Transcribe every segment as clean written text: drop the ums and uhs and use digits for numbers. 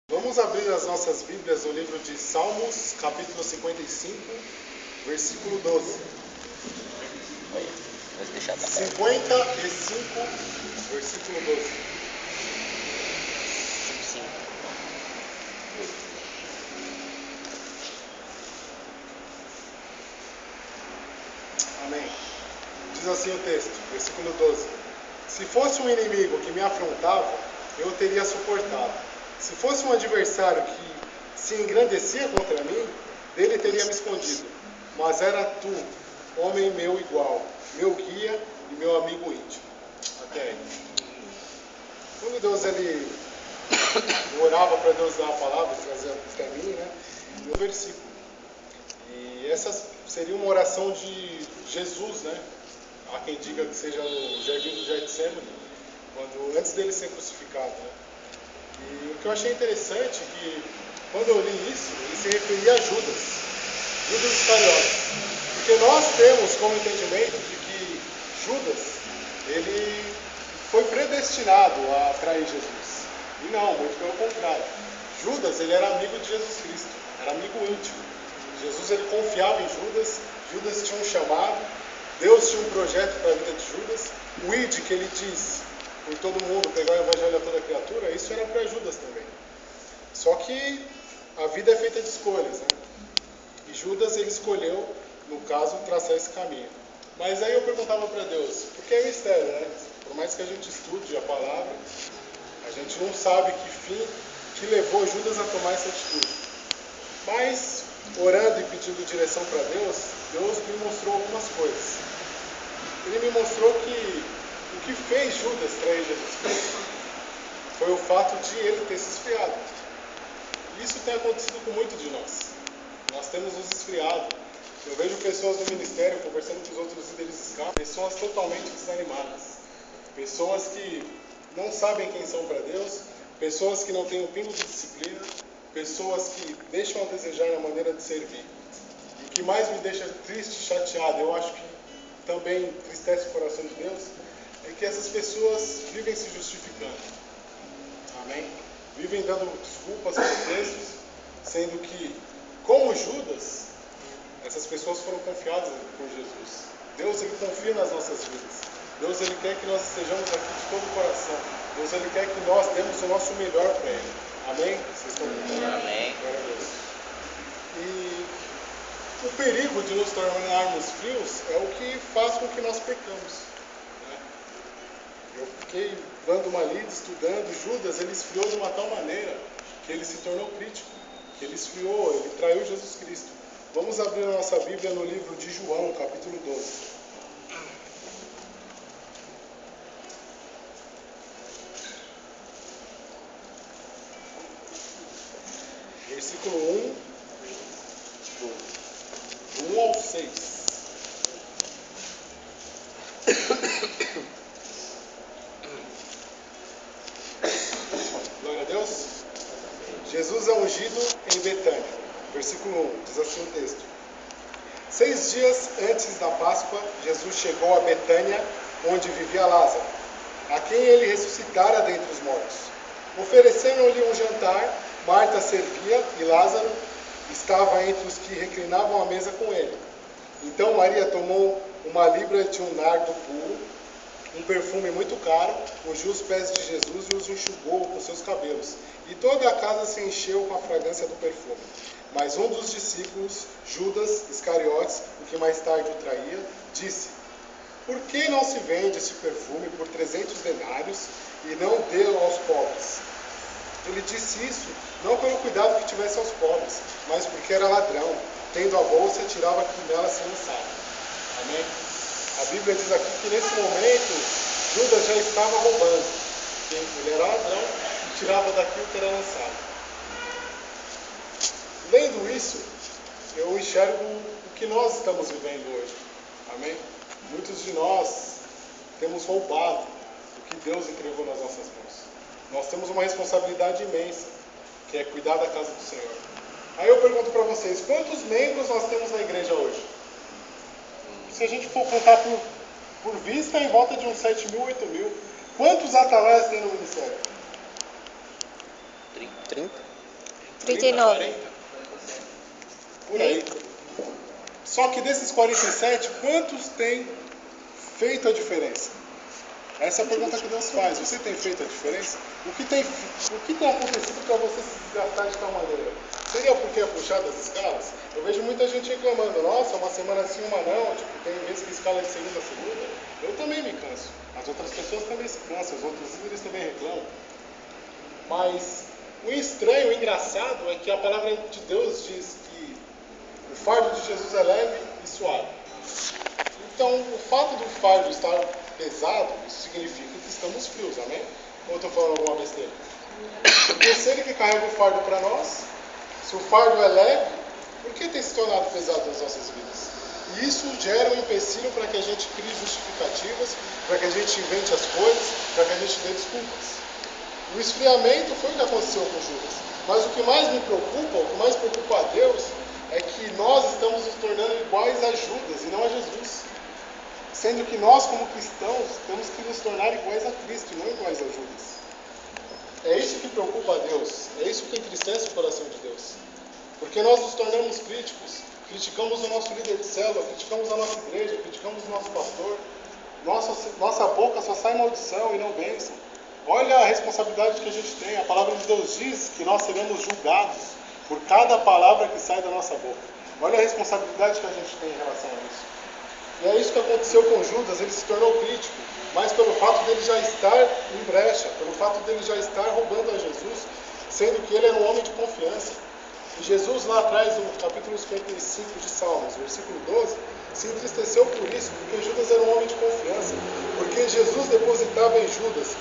Vamos abrir as nossas Bíblias no livro de Salmos, capítulo 55, versículo 12. Olha, vou deixar pra cá. 55, versículo 12. Sim. Amém. Diz assim o texto, versículo 12. Se fosse um inimigo que me afrontava, eu teria suportado. Se fosse um adversário que se engrandecia contra mim, dele teria me escondido. Mas era tu, homem meu igual, meu guia e meu amigo íntimo. Até aí. Quando Deus ele orava para Deus dar a palavra, trazer até mim, né? No versículo. E essa seria uma oração de Jesus, né? Há quem diga que seja no jardim do Getsemane, antes dele ser crucificado, né? E o que eu achei interessante é que quando eu li isso, ele se referia a Judas Iscariotes. Porque nós temos como entendimento de que Judas, ele foi predestinado a trair Jesus. E não, muito pelo contrário. Judas, ele era amigo de Jesus Cristo, era amigo íntimo. Jesus, ele confiava em Judas, Judas tinha um chamado, Deus tinha um projeto para a vida de Judas. O id que ele diz por todo mundo, pegar o evangelho a toda criatura, isso era para Judas também. Só que a vida é feita de escolhas, né? E Judas, ele escolheu, no caso, traçar esse caminho. Mas aí eu perguntava para Deus, porque é mistério, né? Por mais que a gente estude a palavra, a gente não sabe que fim que levou Judas a tomar essa atitude. Mas, orando e pedindo direção para Deus, Deus me mostrou algumas coisas. Ele me mostrou que o que fez Judas trair Jesus Cristo foi o fato de ele ter se esfriado. Isso tem acontecido com muitos de nós. Nós temos nos esfriado. Eu vejo pessoas no ministério conversando com os outros líderes de escala, pessoas totalmente desanimadas. Pessoas que não sabem quem são para Deus, pessoas que não têm um pingo de disciplina, pessoas que deixam a desejar na maneira de servir. E o que mais me deixa triste, chateado, eu acho que também entristece o coração de Deus, é que essas pessoas vivem se justificando. Amém? Vivem dando desculpas pretextos, sendo que, como Judas, essas pessoas foram confiadas por Jesus. Deus, ele confia nas nossas vidas. Deus, ele quer que nós estejamos aqui de todo o coração. Deus, ele quer que nós demos o nosso melhor para ele. Amém? Vocês estão entendendo? Amém. Glória a Deus. E o perigo de nos tornarmos frios é o que faz com que nós pecamos. Né? Eu fiquei dando uma lida, estudando. Judas, ele esfriou de uma tal maneira que ele se tornou crítico. Ele esfriou, ele traiu Jesus Cristo. Vamos abrir a nossa Bíblia no livro de João, capítulo 12. Versículo 1, do 1 ao 6. Glória a Deus. Jesus é ungido em Betânia. Versículo 1, diz assim o texto. 6 dias antes da Páscoa, Jesus chegou a Betânia, onde vivia Lázaro, a quem ele ressuscitara dentre os mortos. Ofereceram-lhe um jantar, Marta servia e Lázaro estava entre os que reclinavam à mesa com ele. Então Maria tomou uma libra de um nardo puro, um perfume muito caro, ungiu os pés de Jesus e os enxugou com seus cabelos. E toda a casa se encheu com a fragrância do perfume. Mas um dos discípulos, Judas Iscariotes, o que mais tarde o traía, disse: por que não se vende esse perfume por 300 denários e não dê aos pobres? Ele disse isso não pelo cuidado que tivesse aos pobres, mas porque era ladrão. Tendo a bolsa, tirava que nela se lançava. Amém? A Bíblia diz aqui que nesse momento Judas já estava roubando. Ele era ladrão e tirava daquilo que era lançado. Lendo isso, eu enxergo o que nós estamos vivendo hoje. Amém? Muitos de nós temos roubado o que Deus entregou nas nossas mãos. Nós temos uma responsabilidade imensa, que é cuidar da casa do Senhor. Aí eu pergunto para vocês, quantos membros nós temos na igreja hoje? Se a gente for contar por vista, em volta de uns 7 mil, 8 mil. Quantos atalaias tem no ministério? 30. 39. 40? Por aí. Só que desses 47, quantos têm feito a diferença? Essa é a pergunta que Deus faz. Você tem feito a diferença? O que tem acontecido para você se desgastar de tal maneira? Seria porque é puxar das escalas? Eu vejo muita gente reclamando, nossa, uma semana sim, uma não, tipo, tem vezes que escala de segunda a segunda. Eu também me canso. As outras pessoas também se cansam, os outros líderes também reclamam. Mas o estranho, o engraçado é que a palavra de Deus diz que o fardo de Jesus é leve e suave. Então, o fato do fardo estar pesado, isso significa que estamos frios, amém? Ou eu estou falando alguma besteira? Porque se ele que carrega o fardo para nós, se o fardo é leve, por que tem se tornado pesado nas nossas vidas? E isso gera um empecilho para que a gente crie justificativas, para que a gente invente as coisas, para que a gente dê desculpas. O esfriamento foi o que aconteceu com Judas. Mas o que mais me preocupa, o que mais preocupa a Deus, é que nós estamos nos tornando iguais a Judas e não a Jesus. Sendo que nós, como cristãos, temos que nos tornar iguais a Cristo e não iguais a Judas. É isso que preocupa a Deus. É isso que entristece o coração de Deus. Porque nós nos tornamos críticos. Criticamos o nosso líder de célula, criticamos a nossa igreja, criticamos o nosso pastor. Nossa boca só sai maldição e não bênção. Olha a responsabilidade que a gente tem. A palavra de Deus diz que nós seremos julgados por cada palavra que sai da nossa boca. Olha a responsabilidade que a gente tem em relação a isso. E é isso que aconteceu com Judas. Ele se tornou crítico, mas pelo fato dele já estar em brecha, pelo fato dele já estar roubando a Jesus, sendo que ele era um homem de confiança. E Jesus lá atrás, no capítulo 55 de Salmos, versículo 12, se entristeceu por isso, porque Judas era um homem de confiança. Porque Jesus depositava em Judas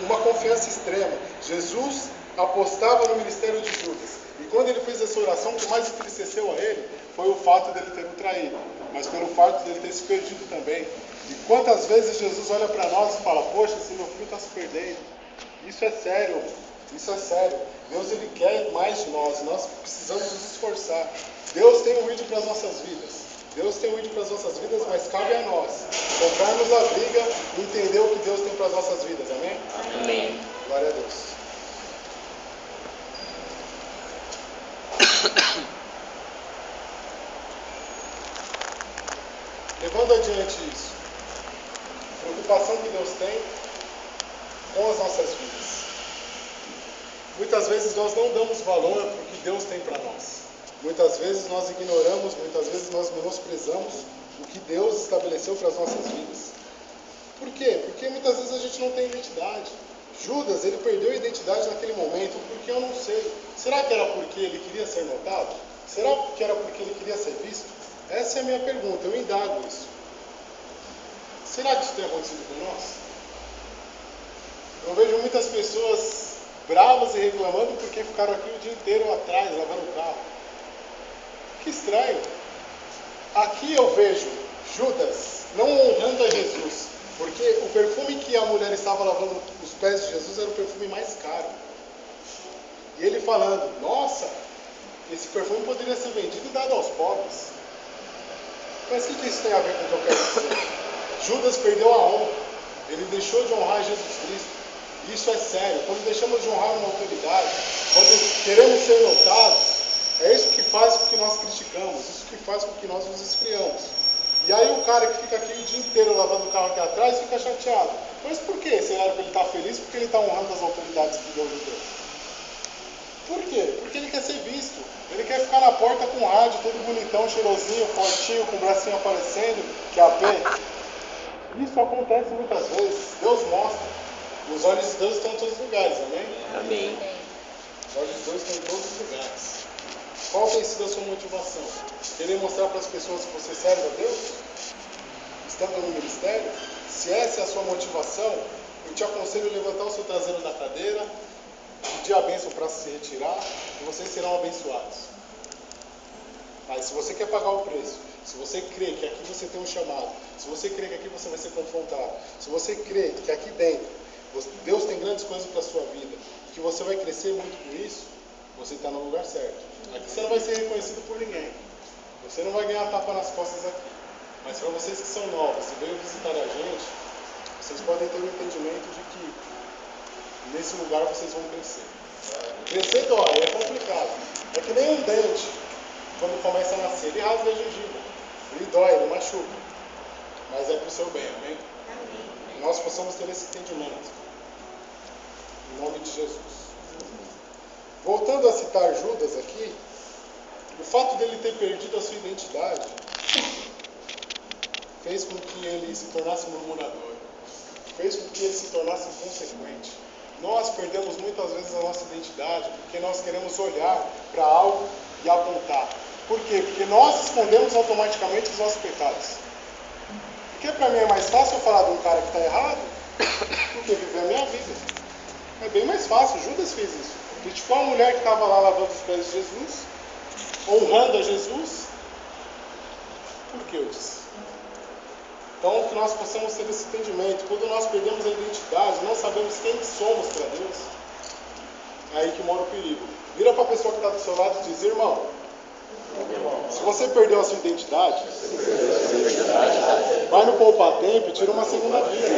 uma confiança extrema. Jesus apostava no ministério de Judas. E quando ele fez essa oração, o que mais entristeceu a ele foi o fato dele ter o traído, mas pelo fato dele ter se perdido também. E quantas vezes Jesus olha para nós e fala, poxa, esse meu filho está se perdendo. Isso é sério, isso é sério. Deus ele quer mais de nós, e nós precisamos nos esforçar. Deus tem um ídolo para as nossas vidas. Deus tem um ídolo para as nossas vidas, mas cabe a nós comprarmos a briga e entender o que Deus tem para as nossas vidas. Amém? Amém. Glória a Deus. Levando adiante isso, a preocupação que Deus tem com as nossas vidas. Muitas vezes nós não damos valor para o que Deus tem para nós. Muitas vezes nós ignoramos, muitas vezes nós menosprezamos o que Deus estabeleceu para as nossas vidas. Por quê? Porque muitas vezes a gente não tem identidade. Judas, ele perdeu a identidade naquele momento, porque eu não sei. Será que era porque ele queria ser notado? Será que era porque ele queria ser visto? Essa é a minha pergunta, eu indago isso. Será que isso tem acontecido com nós? Eu vejo muitas pessoas bravas e reclamando porque ficaram aqui o dia inteiro atrás, lavando o carro. Que estranho. Aqui eu vejo Judas não honrando a Jesus, porque o perfume que a mulher estava lavando os pés de Jesus era o perfume mais caro. E ele falando, nossa, esse perfume poderia ser vendido e dado aos pobres. Mas o que isso tem a ver com o que eu quero dizer? Judas perdeu a honra. Ele deixou de honrar Jesus Cristo. Isso é sério. Quando deixamos de honrar uma autoridade, quando queremos ser notados, é isso que faz com que nós criticamos, isso que faz com que nós nos esfriamos. E aí o cara que fica aqui o dia inteiro lavando o carro aqui atrás fica chateado. Mas por quê? Será que ele está feliz porque ele está honrando as autoridades que Deus lhe deu? Por quê? Porque ele quer ser visto. Ele quer ficar na porta com o rádio, todo bonitão, cheirosinho, fortinho, com o bracinho aparecendo, que é a pé. Isso acontece muitas vezes. Deus mostra. Os olhos de Deus estão em todos os lugares, amém? Amém. Os olhos de Deus estão em todos os lugares. Qual tem sido a sua motivação? Querer mostrar para as pessoas que você serve a Deus? Estando no ministério? Se essa é a sua motivação, eu te aconselho a levantar o seu traseiro da cadeira, pedir a bênção para se retirar, e vocês serão abençoados. Mas se você quer pagar o preço, se você crê que aqui você tem um chamado, se você crê que aqui você vai ser confrontado, se você crê que aqui dentro Deus tem grandes coisas para a sua vida, que você vai crescer muito com isso, você está no lugar certo. Aqui você não vai ser reconhecido por ninguém. Você não vai ganhar tapa nas costas aqui. Mas para vocês que são novos e veio visitar a gente, vocês podem ter um entendimento de que nesse lugar vocês vão crescer. Crescer dói, é complicado. É que nem um dente, quando começa a nascer, ele rasga a gengiva, ele dói, ele machuca, mas é para o seu bem, amém? E nós possamos ter esse entendimento, em nome de Jesus. Voltando a citar Judas aqui, o fato dele ter perdido a sua identidade fez com que ele se tornasse murmurador, fez com que ele se tornasse inconsequente. Nós perdemos muitas vezes a nossa identidade porque nós queremos olhar para algo e apontar. Por quê? Porque nós escondemos automaticamente os nossos pecados. Porque para mim é mais fácil eu falar de um cara que está errado do que viver a minha vida. É bem mais fácil. Judas fez isso. Criticou a mulher que estava lá lavando os pés de Jesus, honrando a Jesus. Por que eu disse? Então, que nós possamos ter esse entendimento. Quando nós perdemos a identidade, não sabemos quem somos para Deus, é aí que mora o perigo. Vira para a pessoa que está do seu lado e diz: irmão, se você perdeu a sua identidade, vai no Poupa Tempo e tira uma segunda vida.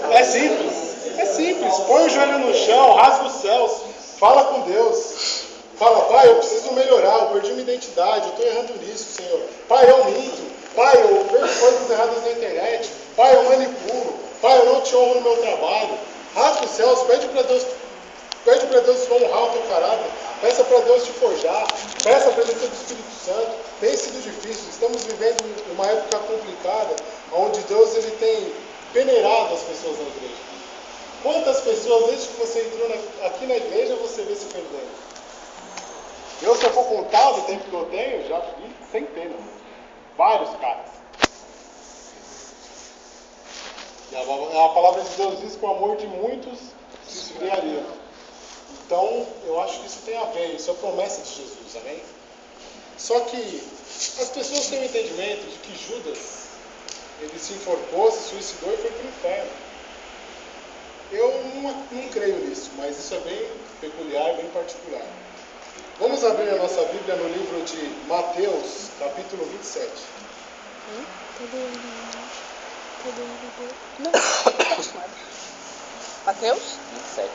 É simples, é simples. Põe o joelho no chão, rasga os céus, fala com Deus. Fala: pai, eu preciso melhorar, eu perdi minha identidade, eu estou errando nisso, Senhor. Pai, eu minto. Pai, eu vejo coisas erradas na internet. Pai, eu manipulo. Pai, eu não te honro no meu trabalho. Rasga os céus, pede para Deus honrar o teu caráter. Peça para Deus te forjar. Peça para descer do Espírito Santo. Tem sido difícil. Estamos vivendo uma época complicada, onde Deus ele tem peneirado as pessoas na igreja. Quantas pessoas, desde que você entrou aqui na igreja, você vê se perdendo? Eu, se eu for contar o tempo que eu tenho, já vi centenas. Vários caras. E a palavra de Deus diz que o amor de muitos se esfriaria. Então, eu acho que isso tem a ver, isso é promessa de Jesus, amém? Só que as pessoas têm o entendimento de que Judas, ele se enforcou, se suicidou e foi para o inferno. Eu não creio nisso, mas isso é bem peculiar, bem particular. Vamos abrir a nossa Bíblia no livro de Mateus, capítulo 27. Não. Mateus? 27.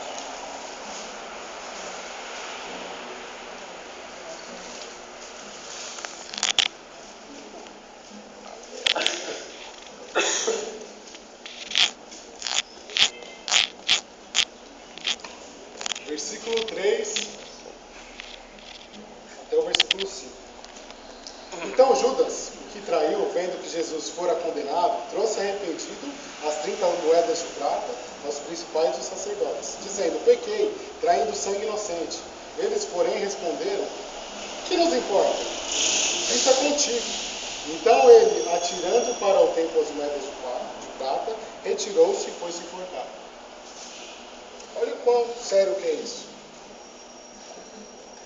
Versículo 3 até o versículo 5. Então Judas, que traiu, vendo que Jesus fora condenado, trouxe arrependido as 30 moedas de prata aos principais dos sacerdotes, dizendo: pequei, traindo sangue inocente. Eles, porém, responderam: que nos importa? Isso é contigo. Então ele, atirando para o templo as moedas de prata, retirou-se e foi se enforcar. Olha o quão sério que é isso.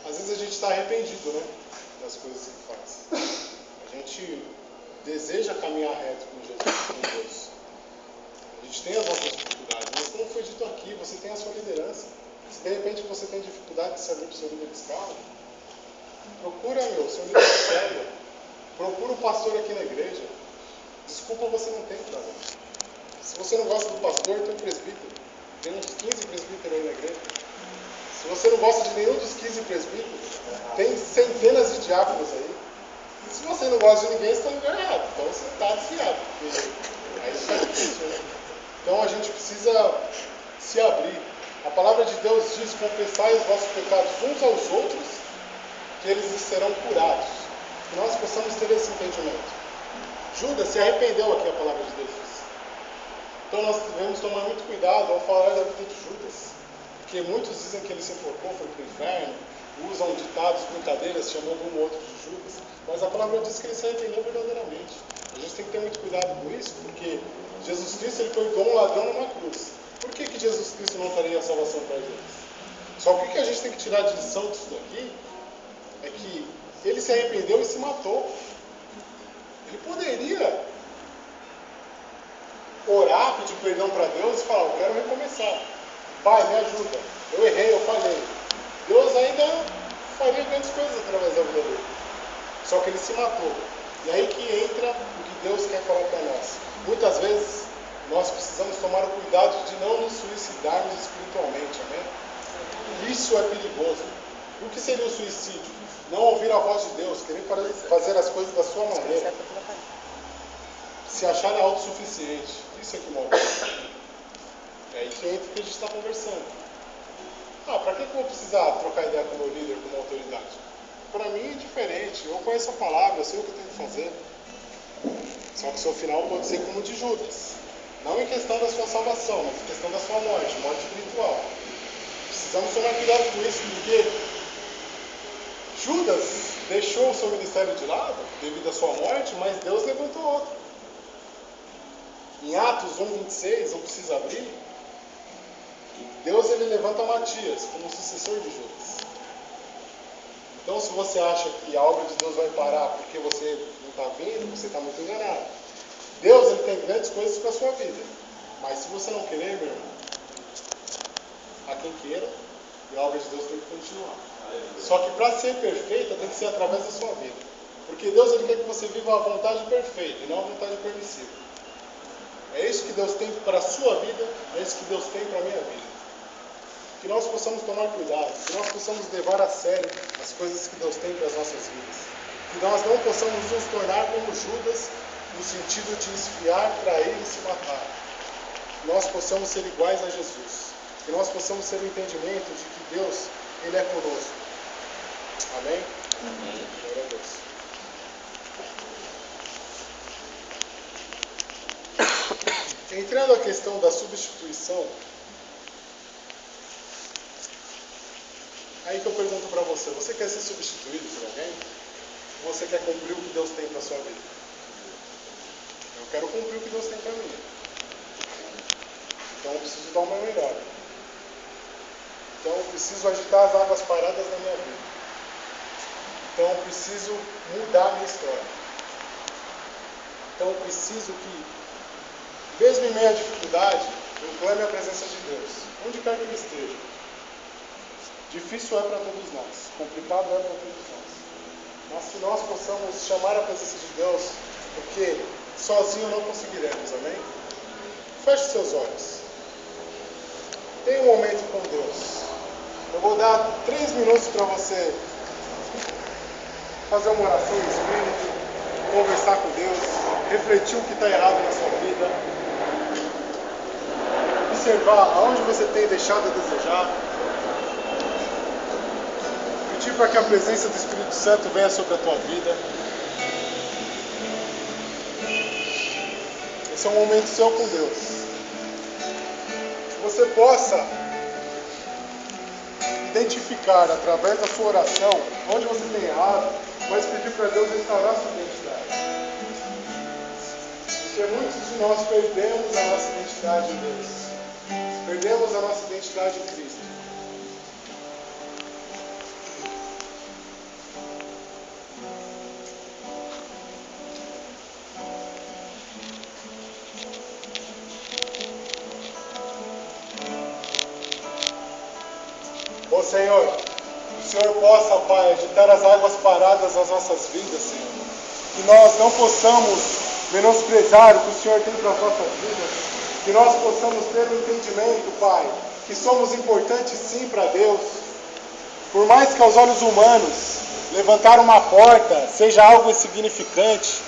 Às vezes a gente está arrependido, né, das coisas que faz. A gente deseja caminhar reto com Jesus, com Deus. A gente tem as nossas dificuldades, mas como foi dito aqui, você tem a sua liderança. Se de repente você tem dificuldade de saber para o seu líder de escala, procura seu líder de célula. Procura o pastor aqui na igreja. Desculpa, você não tem para dar. Se você não gosta do pastor, tem um presbítero. Tem uns 15 presbíteros aí na igreja. Se você não gosta de nenhum dos 15 presbíteros, tem centenas de diáconos aí. E se você não gosta de ninguém, você está no lugar errado. Então você está desviado. Aí fica difícil, né? Então a gente precisa se abrir. A palavra de Deus diz: confessai os vossos pecados uns aos outros, que eles serão curados. Que nós possamos ter esse entendimento. Judas se arrependeu aqui, a palavra de Deus diz. Então nós devemos tomar muito cuidado ao falar da vida de Judas. Porque muitos dizem que ele se enforcou, foi para o inferno, usam ditados, brincadeiras, chamando um ou outro de Judas. Mas a palavra diz que ele se arrependeu verdadeiramente. A gente tem que ter muito cuidado com isso, porque Jesus Cristo ele perdoou um ladrão numa cruz. Por que Jesus Cristo não faria a salvação para eles? Só que o que a gente tem que tirar de lição disso daqui é que ele se arrependeu e se matou. Ele poderia orar, pedir perdão para Deus e falar: eu quero recomeçar. Pai, me ajuda. Eu errei, eu falhei. Deus ainda faria grandes coisas através da vida dele. Só que ele se matou. E aí que entra o que Deus quer falar para nós. Muitas vezes nós precisamos tomar o cuidado de não nos suicidarmos espiritualmente, amém? isso é perigoso. O que seria o suicídio? Não ouvir a voz de Deus, querer fazer as coisas da sua maneira. Se achar autossuficiente. Isso é que move. É aí que entra o que a gente está conversando. Para que eu vou precisar trocar ideia com o meu líder, com uma autoridade? Para mim é diferente. Eu conheço a palavra, eu sei o que eu tenho que fazer. Só que o seu final pode ser como o de Judas. Não em questão da sua salvação, mas em questão da sua morte espiritual. Precisamos tomar cuidado com isso, porque Judas deixou o seu ministério de lado devido à sua morte, mas Deus levantou outro. Em Atos 1:26, não precisa abrir, Deus ele levanta Matias como sucessor de Judas. Então, se você acha que a obra de Deus vai parar porque você não está vindo, você está muito enganado. Deus ele tem grandes coisas para a sua vida. Mas se você não querer, meu irmão, a quem queira, e a obra de Deus tem que continuar. Só que para ser perfeita, tem que ser através da sua vida. Porque Deus ele quer que você viva a vontade perfeita e não a vontade permissiva. É isso que Deus tem para a sua vida, é isso que Deus tem para a minha vida. Que nós possamos tomar cuidado, que nós possamos levar a sério as coisas que Deus tem para as nossas vidas. Que nós não possamos nos tornar como Judas, no sentido de esfriar, trair e se matar. Que nós possamos ser iguais a Jesus. Que nós possamos ter o entendimento de que Deus, Ele é conosco. Amém? Amém. Glória a Deus. Entrando a questão da substituição, aí que eu pergunto para você, você quer ser substituído por alguém? Ou você quer cumprir o que Deus tem para a sua vida? Eu quero cumprir o que Deus tem para mim. Então eu preciso dar o meu melhor. Então eu preciso agitar as águas paradas na minha vida. Então eu preciso mudar a minha história. Então eu preciso que, mesmo em meio à dificuldade, eu clame a presença de Deus, onde quer que ele esteja. Difícil é para todos nós, complicado é para todos nós. Mas que nós possamos chamar a presença de Deus, porque sozinho não conseguiremos, amém? Feche seus olhos. Tenha um momento com Deus. Eu vou dar 3 minutos para você fazer uma oração no Espírito, conversar com Deus, refletir o que está errado na sua vida, observar aonde você tem deixado a desejar, pedir para que a presença do Espírito Santo venha sobre a tua vida. Esse é um momento seu com Deus. Que você possa identificar através da sua oração onde você tem errado, mas pedir para Deus restaurar a sua identidade. Porque muitos de nós perdemos a nossa identidade em Deus. Perdemos a nossa identidade em Cristo. Ô Senhor, que o Senhor possa, Pai, agitar as águas paradas nas nossas vidas, Senhor. Que nós não possamos menosprezar o que o Senhor tem para as nossas vidas. Que nós possamos ter o entendimento, Pai, que somos importantes sim para Deus. Por mais que aos olhos humanos levantar uma porta seja algo insignificante,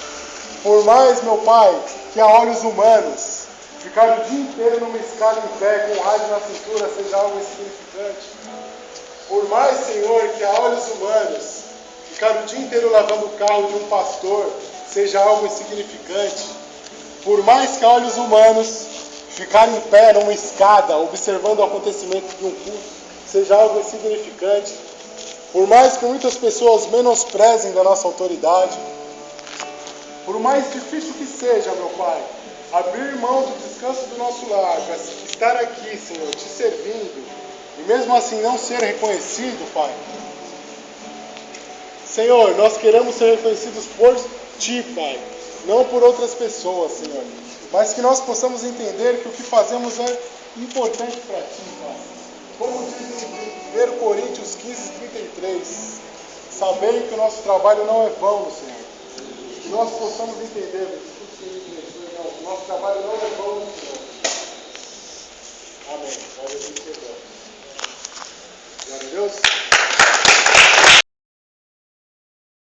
por mais, meu Pai, que a olhos humanos ficar o dia inteiro numa escada em pé com um rádio na cintura seja algo insignificante. Por mais, Senhor, que a olhos humanos ficar o dia inteiro lavando o carro de um pastor seja algo insignificante. Por mais que a olhos humanos ficar em pé numa escada observando o acontecimento de um culto seja algo insignificante. Por mais que muitas pessoas menosprezem da nossa autoridade, por mais difícil que seja, meu Pai, abrir mão do descanso do nosso lar, para estar aqui, Senhor, te servindo, e mesmo assim não ser reconhecido, Pai. Senhor, nós queremos ser reconhecidos por Ti, Pai, não por outras pessoas, Senhor. Mas que nós possamos entender que o que fazemos é importante para Ti, Pai. Como diz em 1 Coríntios 15:33, saber que o nosso trabalho não é vão, Senhor. Que nós possamos entender, que o nosso trabalho não é vão, Senhor. Amém. Glória a Deus. Deus.